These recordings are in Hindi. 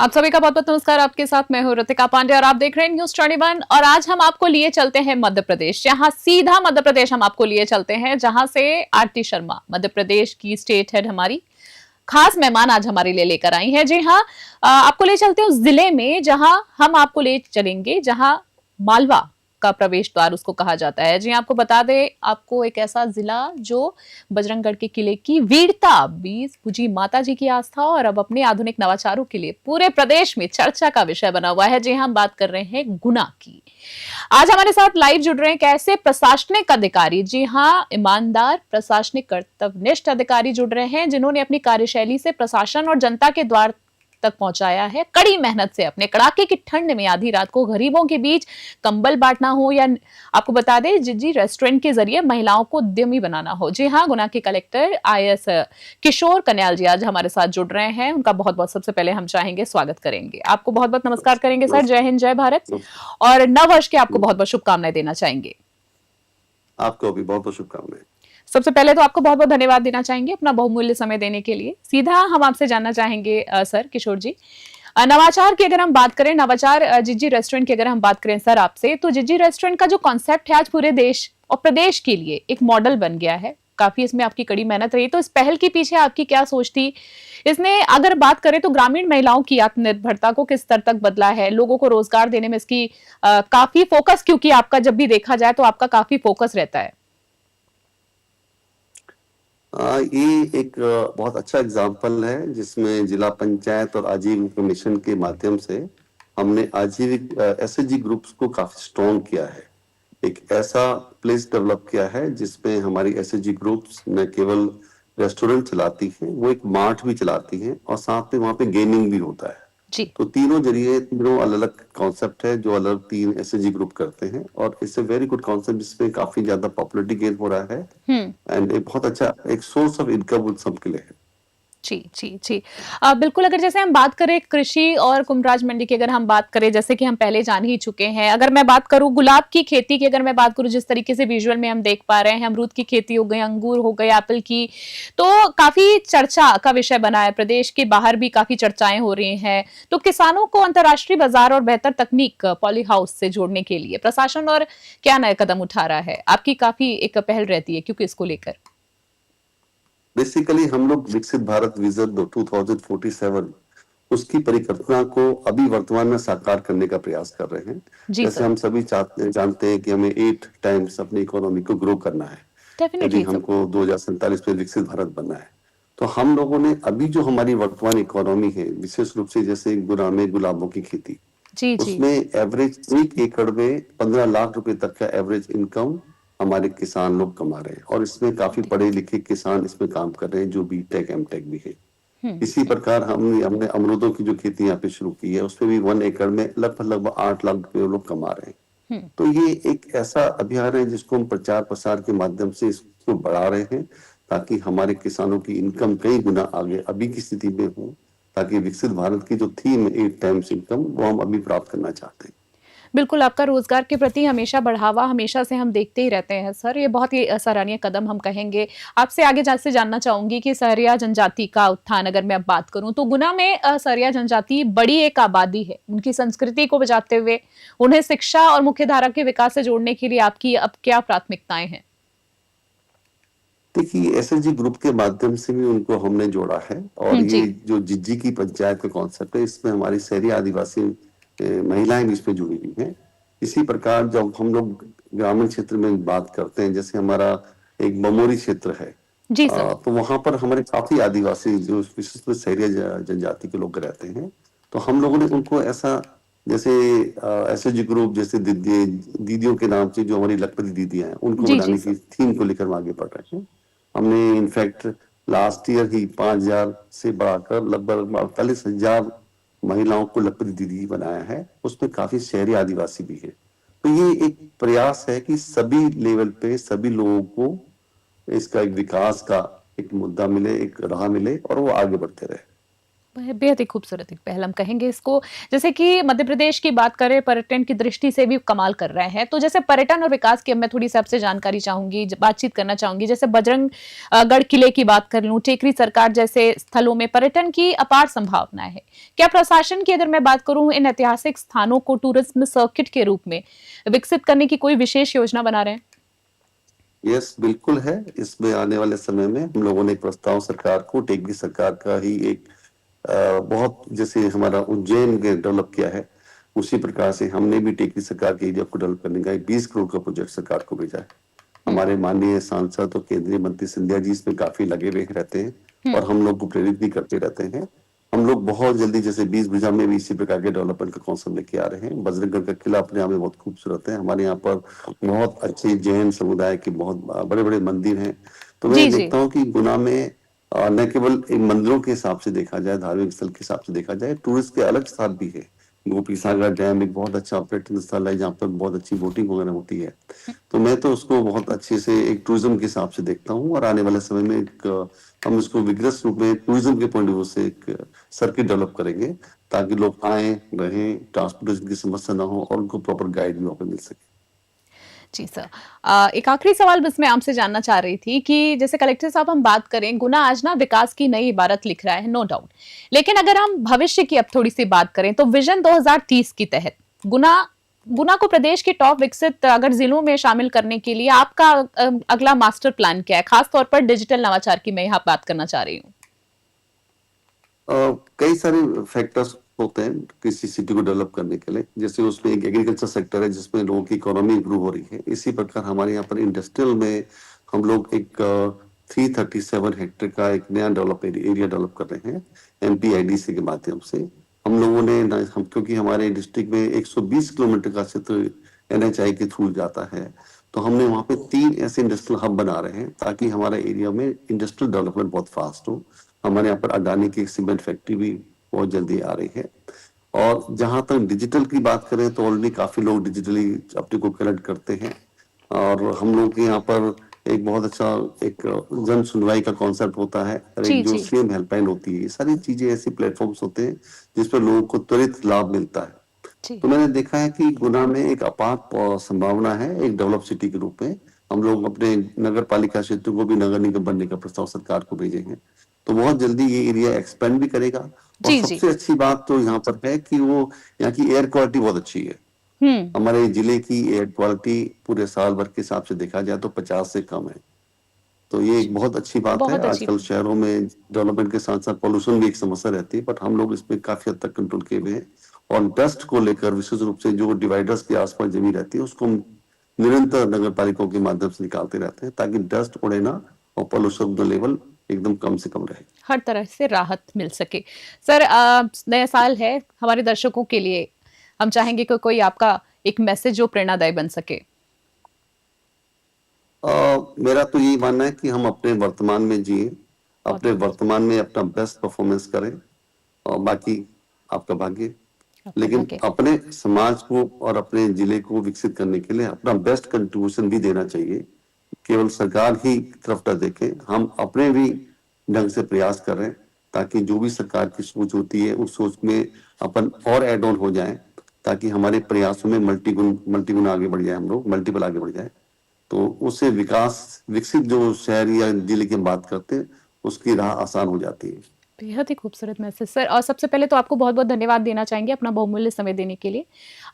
आप सभी का बहुत बहुत नमस्कार। आपके साथ मैं हूं ऋतिका पांडे और आप देख रहे हैं न्यूज़ 21। और आज हम आपको लिए चलते हैं मध्य प्रदेश, जहां सीधा मध्य प्रदेश हम आपको लिए चलते हैं, जहां से आरती शर्मा मध्य प्रदेश की स्टेट हेड हमारी खास मेहमान आज हमारे लिए लेकर आई हैं। जी हाँ, आपको ले चलते हैं उस जिले में जहां हम आपको ले चलेंगे, जहां मालवा का प्रवेश द्वार उसको कहा जाता है। जी आपको बता दें, आपको एक ऐसा जिला जो बजरंगगढ़ के किले की वीरता, बीस पूजी माता जी की आस्था और अब अपने आधुनिक नवाचारों के लिए पूरे प्रदेश में चर्चा का विषय बना हुआ है। जी हम बात कर रहे हैं गुना की। आज हमारे साथ लाइव जुड़ रहे हैं कैसे प्रशासनिक अधिकारी, जी हाँ, ईमानदार प्रशासनिक कर्तव्यनिष्ठ अधिकारी जुड़ रहे हैं, जिन्होंने अपनी कार्यशैली से प्रशासन और जनता के द्वार तक पहुंचाया है। कड़ी मेहनत से अपने कड़ाके की ठंड में आधी रात को गरीबों के बीच कंबल बांटना हो, या आपको बता दें जिज्जी रेस्टोरेंट के जरिए महिलाओं को उद्यमी बनाना हो। जी हाँ, गुना के कलेक्टर IAS किशोर कन्याल जी आज हमारे साथ जुड़ रहे हैं। उनका बहुत बहुत सबसे पहले हम चाहेंगे स्वागत करेंगे। आपको बहुत बहुत नमस्कार करेंगे सर। जय हिंद, जय भारत और नव वर्ष की आपको बहुत बहुत शुभकामनाएं देना चाहेंगे। आपको भी बहुत बहुत शुभकामनाएं। सबसे पहले तो आपको बहुत बहुत धन्यवाद देना चाहेंगे अपना बहुमूल्य समय देने के लिए। सीधा हम आपसे जानना चाहेंगे सर किशोर जी, नवाचार की अगर हम बात करें, नवाचार जिज्जी रेस्टोरेंट की अगर हम बात करें सर आपसे, तो जिज्जी रेस्टोरेंट का जो कॉन्सेप्ट है आज पूरे देश और प्रदेश के लिए एक मॉडल बन गया है। काफी इसमें आपकी कड़ी मेहनत रही, तो इस पहल के पीछे आपकी क्या सोच थी? इसने अगर बात करें तो ग्रामीण महिलाओं की आत्मनिर्भरता को किस स्तर तक बदला है, लोगों को रोजगार देने में इसकी काफी फोकस, क्योंकि आपका जब भी देखा जाए तो आपका काफी फोकस रहता है। ये एक बहुत अच्छा एग्जाम्पल है जिसमें जिला पंचायत और आजीविका मिशन के माध्यम से हमने आजीविका SHG ग्रुप्स को काफी स्ट्रॉन्ग किया है। एक ऐसा प्लेस डेवलप किया है जिसमें हमारी SHG ग्रुप्स न केवल रेस्टोरेंट चलाती हैं, वो एक मार्ट भी चलाती हैं और साथ में वहाँ पे गेमिंग भी होता है। जी। तो तीनों जरिए तीनों अलग अलग कॉन्सेप्ट है जो अलग तीन SHG ग्रुप करते हैं और it's a very good concept जिसमें काफी ज्यादा पॉपुलरिटी गेन हो रहा है एंड एक बहुत अच्छा एक सोर्स ऑफ इनकम सबके लिए है। जी जी जी, बिल्कुल। अगर जैसे हम बात करें कृषि और कुम्भराज मंडी की, अगर हम बात करें, जैसे कि हम पहले जान ही चुके हैं, अगर मैं बात करूं गुलाब की खेती की, अगर मैं बात करूं जिस तरीके से विजुअल में हम देख पा रहे हैं, अमरूद की खेती हो गई, अंगूर हो गए, एप्पल की, तो काफी चर्चा का विषय बना है। प्रदेश के बाहर भी काफी चर्चाएं हो रही हैं। तो किसानों को अंतर्राष्ट्रीय बाजार और बेहतर तकनीक पॉली हाउस से जोड़ने के लिए प्रशासन और क्या नए कदम उठा रहा है? आपकी काफी एक पहल रहती है क्योंकि इसको लेकर बेसिकली हम लोग विकसित भारत विजन 2047 उसकी परिकल्पना को अभी वर्तमान में साकार करने का प्रयास कर रहे हैं। जैसे हम सभी जानते हैं कि हमें 8 टाइम्स अपनी इकोनॉमी को ग्रो करना है यदि हमको 2047 में विकसित भारत बनना है। तो हम लोगों ने अभी जो हमारी वर्तमान इकोनॉमी है, विशेष रूप से जैसे गुना में गुलाबों की खेती, उसमें एवरेज 1 एकड़ में 15 लाख रुपए तक का एवरेज इनकम हमारे किसान लोग कमा रहे हैं और इसमें काफी पढ़े लिखे किसान इसमें काम कर रहे हैं जो B.Tech M.Tech भी है। इसी प्रकार हमने अमरूदों की जो खेती यहाँ पे शुरू की है उसमें भी 1 एकड़ में लगभग 8 लाख रुपए लोग कमा रहे हैं। तो ये एक ऐसा अभियान है जिसको हम प्रचार प्रसार के माध्यम से इसको बढ़ा रहे हैं ताकि हमारे किसानों की इनकम कई गुना आगे अभी की स्थिति में हो, ताकि विकसित भारत की जो थीम 8 टाइम्स इनकम वो हम अभी प्राप्त करना चाहते हैं। बिल्कुल, आपका रोजगार के प्रति हमेशा बढ़ावा हमेशा से हम देखते ही रहते हैं सर। ये बहुत ही सराहनीय कदम हम कहेंगे। आपसे आगे से जानना चाहूंगी कि सहरिया जनजाति का उत्थान अगर मैं बात करूं तो गुना में सहरिया जनजाति बड़ी एक आबादी है। उनकी संस्कृति को बचाते हुए उन्हें शिक्षा और मुख्यधारा के विकास से जोड़ने के लिए आपकी अब क्या प्राथमिकताएं हैं? देखिए, SHG ग्रुप के माध्यम से भी उनको हमने जोड़ा है और ये जो जिज्जी की पंचायत का कॉन्सेप्ट है इसमें हमारी शहरी आदिवासी महिलाएं भी इसमें जुड़ी हुई हैं। इसी प्रकार जब हम लोग ग्रामीण क्षेत्र में बात करते हैं, जैसे हमारा एक बमोरी क्षेत्र है जी सर। तो वहां पर हमारे काफी आदिवासी जो विशेष रूप से सहरिया जनजाति के लोग रहते हैं। तो हम लोगों ने उनको ऐसा जैसे SHG ग्रुप जैसे दीदियों के नाम से जो हमारी लखपति दीदियां हैं उनको बनाने की थीम को लेकर हम आगे बढ़ रहे हैं। हमने इनफैक्ट लास्ट ईयर ही 5,000 से बढ़ाकर लगभग 48,000 महिलाओं को लखपति दीदी बनाया है। उसमें काफी शहरी आदिवासी भी है। तो ये एक प्रयास है कि सभी लेवल पे सभी लोगों को इसका एक विकास का एक मुद्दा मिले, एक राह मिले और वो आगे बढ़ते रहे। बेहद ही खूबसूरत एक पहल हम कहेंगे इसको। जैसे कि मध्य प्रदेश की बात करें, पर्यटन की दृष्टि से भी कमाल कर रहे हैं। तो जैसे पर्यटन और विकास की अब मैं थोड़ी-सी आपसे जानकारी चाहूँगी, बातचीत करना चाहूँगी। जैसे बजरंग गढ़ किले की बात कर लूँ, टेकरी सरकार जैसे स्थलों में पर्यटन की अपार संभावनाएँ हैं। क्या प्रशासन की अगर मैं बात करूँ, इन ऐतिहासिक स्थानों को टूरिज्म सर्किट के रूप में विकसित करने की कोई विशेष योजना बना रहे हैं? यस, बिल्कुल है। इसमें आने वाले समय में हम लोगों ने एक प्रस्ताव सरकार को, टेकरी सरकार का ही एक बहुत जैसे हमारा उज्जैन ने डेवलप किया है, उसी प्रकार से हमने भी टेकरी सरकार के एरिया को डेवलप करने का एक 20 करोड़ का प्रोजेक्ट सरकार को भेजा है। हुँ, हमारे माननीय सांसद और केंद्रीय मंत्री सिंधिया जी इसमें काफी लगे हुए रहते हैं हुँ। और हम लोग को प्रेरित भी करते रहते हैं। हम लोग बहुत जल्दी जैसे 20 बीघा में भी इसी प्रकार के डेवलपमेंट का कॉन्सेप्ट लेके आ रहे हैं। बजरंगगढ़ का किला अपने आप में बहुत खूबसूरत है। हमारे यहाँ पर बहुत अच्छे जैन समुदाय के बहुत बड़े-बड़े मंदिर हैं। तो मैं जी, जी। देखता हूँ कि गुना में न केवल इन मंदिरों के हिसाब से देखा जाए, धार्मिक स्थल के हिसाब से देखा जाए, टूरिस्ट के अलग स्थान भी है। गोपी सागर डैम एक बहुत अच्छा पर्यटन स्थल है, जहाँ पर बहुत अच्छी बोटिंग वगैरह होती है। तो मैं तो उसको बहुत अच्छे से एक टूरिज्म के हिसाब से देखता हूँ और आने वाले समय में एक हम इसको विग्रस रूप में टूरिज्म के पॉइंट ऑफ व्यू से एक सर्किट डेवलप करेंगे, ताकि लोग आएँ, रहें, ट्रांसपोर्टेशन की समस्या ना हो और उनको प्रॉपर गाइड भी वहाँ पे मिल सके। जी सर। एक आखिरी सवाल बस मैं आपसे जानना चाह रही थी कि जैसे कलेक्टर साहब हम बात करें, गुना आज ना विकास की नई इबारत लिख रहा है, नो डाउट। लेकिन अगर हम भविष्य की अब थोड़ी-सी बात करें तो विज़न 2030 के तहत गुना गुना को प्रदेश के टॉप विकसित अगर जिलों में शामिल करने के लिए आपका अगला मास्टर प्लान क्या है? खास तौर पर डिजिटल नवाचार की मैं यहाँ बात करना चाह रही हूँ। कई सारे फैक्टर्स होते हैं किसी सिटी को डेवलप करने के लिए। जैसे उसमें एक एग्रीकल्चर सेक्टर है जिसमें लोगों की इकोनॉमी इंप्रूव हो रही है। इसी प्रकार हमारे यहाँ पर इंडस्ट्रियल में हम लोग एक 337 हेक्टेयर का एक नया एरिया डेवलप कर रहे हैं एमपीआईडीसी के माध्यम से। हम लोगों ने हम क्योंकि हमारे डिस्ट्रिक्ट में 120 किलोमीटर का क्षेत्र एनएचआई के थ्रू जाता है, तो हमने वहाँ पे 3 ऐसे इंडस्ट्रियल हब बना रहे हैं ताकि हमारे एरिया में इंडस्ट्रियल डेवलपमेंट बहुत फास्ट हो। हमारे यहाँ पर अडानी की एक सीमेंट फैक्ट्री भी बहुत जल्दी आ रही है। और जहां तक डिजिटल की बात करें तो ऑलरेडी काफी लोग डिजिटली अपने को कनेक्ट करते हैं और हम लोग के यहाँ पर एक बहुत अच्छा एक जन सुनवाई का कॉन्सेप्ट होता है और जी, एक जो जी। सीएम हेल्पलाइन होती है। ये सारी चीजें ऐसी प्लेटफॉर्म्स होते हैं जिस पर लोगों को त्वरित लाभ मिलता है। जी। तो मैंने देखा है कि गुना में एक अपार संभावना है एक डेवलप सिटी के रूप में। हम लोग अपने नगर पालिका क्षेत्र को भी नगर निगम बनने का प्रस्ताव सरकार को भेजे हैं। तो बहुत जल्दी ये एरिया एक्सपेंड भी करेगा और जी, जी। सबसे अच्छी बात तो यहाँ पर है कि वो यहाँ की एयर क्वालिटी बहुत अच्छी है। हुँ, हमारे जिले की एयर क्वालिटी पूरे साल भर के हिसाब से देखा जाए तो 50 से कम है। तो ये एक बहुत अच्छी बात है। बहुत अच्छी आजकल शहरों में डेवलपमेंट के साथ-साथ पॉल्यूशन भी एक समस्या रहती है, बट हम लोग इसमें काफ़ी हद तक कंट्रोल किए हुए हैं और डस्ट को लेकर विशेष रूप से जो डिवाइडर्स के आस-पास जमी रहती है, उसको हम निरंतर नगर पालिकाओं के माध्यम से निकालते रहते हैं, ताकि डस्ट उड़े ना और पॉल्यूशन का लेवल एकदम कम से कम रहे। हर तरह से राहत मिल सके। सर नया साल है, हमारे दर्शकों के लिए हम चाहेंगे कि कोई आपका एक मैसेज जो प्रेरणादायी बन सके। मेरा तो यही मानना है कि हम अपने वर्तमान में जिए, बहुत अपने वर्तमान में अपना बेस्ट परफॉर्मेंस करें और बाकी आपका भाग्य। आपका लेकिन भाग्य। अपने समाज को और अपने जिले को विकसित करने के लिए अपना बेस्ट कंट्रीब्यूशन भी देना चाहिए। केवल सरकार ही की तरफ ना देखें, हम अपने भी ढंग से प्रयास कर रहे हैं ताकि जो भी सरकार की सोच होती है उस सोच में अपन और ऐड ऑन हो जाएं, ताकि हमारे प्रयासों में मल्टीगुण आगे बढ़ जाए, हम लोग मल्टीपल आगे बढ़ जाए। तो उससे विकास विकसित जो शहर या जिले की हम बात करते हैं उसकी राह आसान हो जाती है। बेहद ही खूबसूरत मैसेज सर। और सबसे पहले तो आपको बहुत-बहुत धन्यवाद देना चाहेंगे अपना बहुमूल्य समय देने के लिए।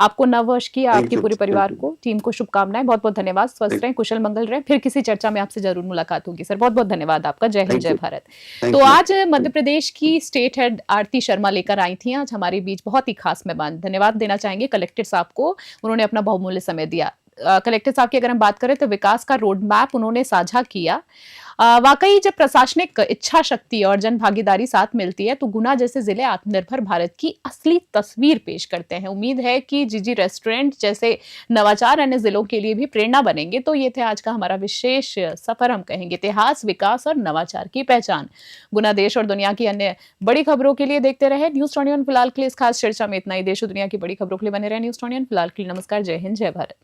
आपको नववर्ष की, थैंक आपके यू, पूरे थैंक परिवार यू, को, टीम को शुभकामनाएँ। बहुत-बहुत धन्यवाद। स्वस्थ थैंक रहें, कुशल-मंगल रहें। फिर किसी चर्चा में आपसे ज़रूर मुलाकात होगी सर। बहुत-बहुत धन्यवाद आपका। जय हिंद, थैंक जय यू, भारत। तो थैंक यू, आज मध्य थैंक प्रदेश की स्टेट हेड आरती शर्मा लेकर आई थीं आज हमारे बीच बहुत ही खास मेहमान। धन्यवाद देना चाहेंगे कलेक्टर साहब को, उन्होंने अपना बहुमूल्य समय दिया। कलेक्टर साहब की अगर हम बात करें तो विकास का रोड मैप उन्होंने साझा किया। वाकई जब प्रशासनिक इच्छा शक्ति और जन भागीदारी साथ मिलती है तो गुना जैसे जिले आत्मनिर्भर भारत की असली तस्वीर पेश करते हैं। उम्मीद है कि जीजी रेस्टोरेंट जैसे नवाचार अन्य जिलों के लिए भी प्रेरणा बनेंगे। तो ये थे आज का हमारा विशेष सफर, हम कहेंगे इतिहास, विकास और नवाचार की पहचान। गुना देश और दुनिया की अन्य बड़ी खबरों के लिए देखते रहे न्यूज़ 21। फिलहाल के लिए इस खास चर्चा में इतना ही। देश और दुनिया की बड़ी खबरों के लिए बने रहे न्यूज़ 21। फिलहाल के लिए नमस्कार, जय हिंद, जय भारत।